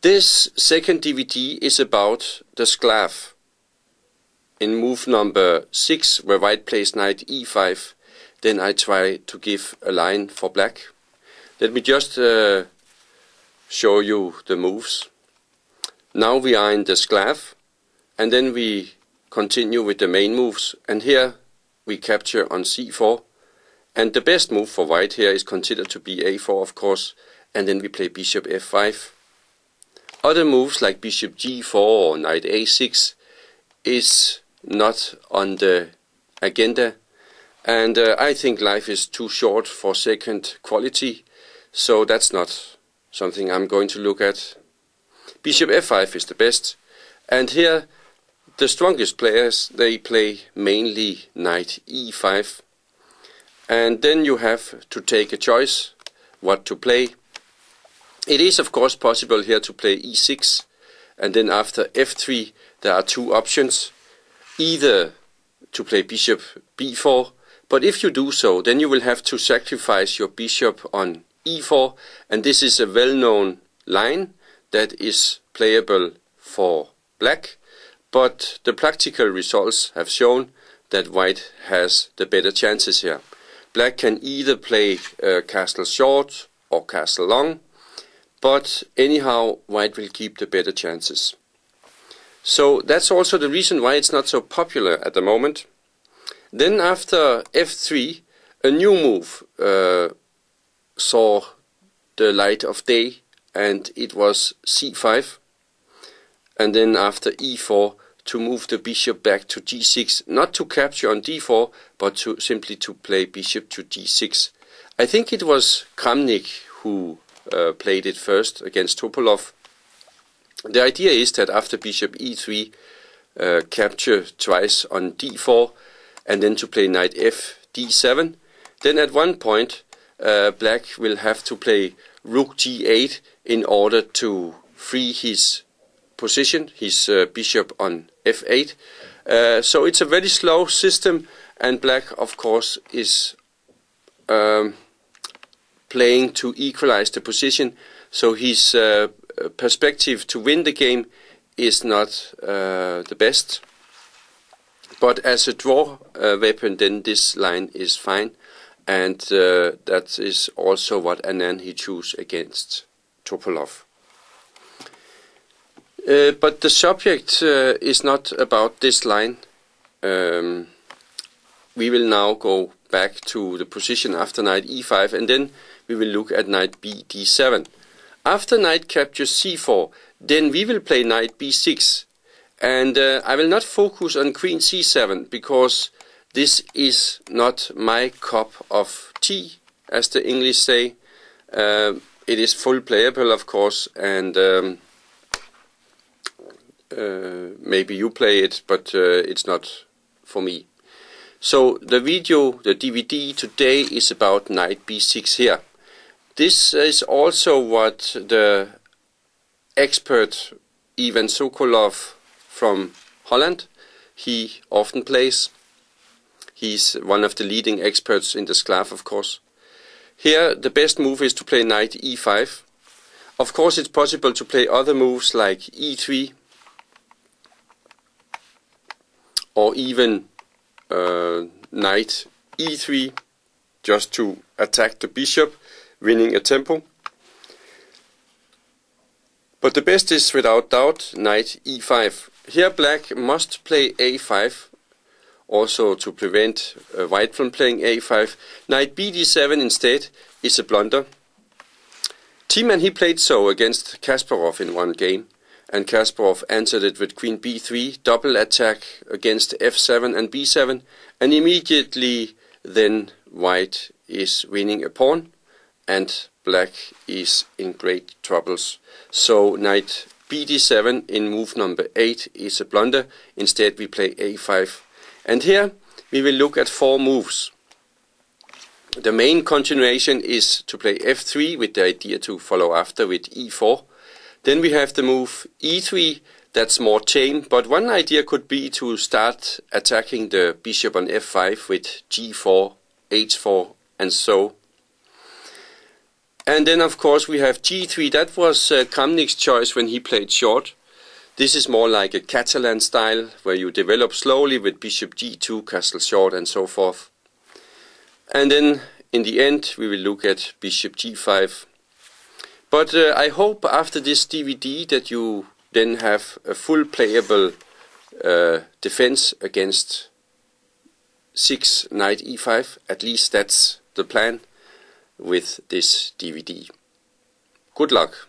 This second DVD is about the Slav. In move number 6, where white plays knight e5, then I try to give a line for black. Let me just show you the moves. Now we are in the Slav, and then we continue with the main moves, and here we capture on c4, and the best move for white here is considered to be a4, of course, and then we play bishop f5. Other moves like bishop g4 or knight a6 is not on the agenda, and I think life is too short for second quality, so that's not something I'm going to look at. Bishop f5 is the best, and here the strongest players, they play mainly knight e5, and then you have to take a choice what to play. It is of course possible here to play e6, and then after f3 there are two options, either to play bishop b4, but if you do so, then you will have to sacrifice your bishop on e4, and this is a well-known line that is playable for black, but the practical results have shown that white has the better chances here. Black can either play castle short or castle long, but anyhow white will keep the better chances. So that's also the reason why it's not so popular at the moment. Then after f3, a new move saw the light of day, and it was c5, and then after e4 to move the bishop back to g6, not to capture on d4, but to simply to play bishop to g6. I think it was Kramnik who played it first against Topolov. The idea is that after bishop e3, capture twice on d4, and then to play knight f d7. Then at one point black will have to play rook g8 in order to free his position, his bishop on f8. So it's a very slow system, and black of course is playing to equalize the position, so his perspective to win the game is not the best. But as a draw weapon, then this line is fine, and that is also what Anand he chose against Topolov. But the subject is not about this line. We will now go back to the position after knight e5, and then we will look at knight b d7. After knight captures c4, then we will play knight b6, and I will not focus on queen c7 because this is not my cup of tea, as the English say. It is full playable, of course, and maybe you play it, but it's not for me. So the video, the DVD today is about knight b6 here. This is also what the expert Ivan Sokolov from Holland, he often plays. He's one of the leading experts in the Slav, of course. Here the best move is to play knight e5. Of course it's possible to play other moves like e3, or even knight e3, just to attack the bishop, winning a tempo. But the best is without doubt knight e5. Here black must play a5, also to prevent white from playing a5. Knight b d7 instead is a blunder. Thiemann he played so against Kasparov in one game, and Kasparov answered it with queen b3, double attack against f7 and b7, and immediately then white is winning a pawn, and black is in great troubles. So knight b d7 in move number 8 is a blunder. Instead we play a5. And here we will look at 4 moves. The main continuation is to play f3 with the idea to follow after with e4. Then we have the move e3, that's more tame, but one idea could be to start attacking the bishop on f5 with g4, h4 and so. And then of course we have g3. That was Kramnik's choice when he played short. This is more like a Catalan style, where you develop slowly with bishop g2, castle short, and so forth. And then in the end we will look at bishop g5. But I hope after this DVD that you then have a full playable defense against 6 knight e5. At least that's the plan with this DVD. Good luck.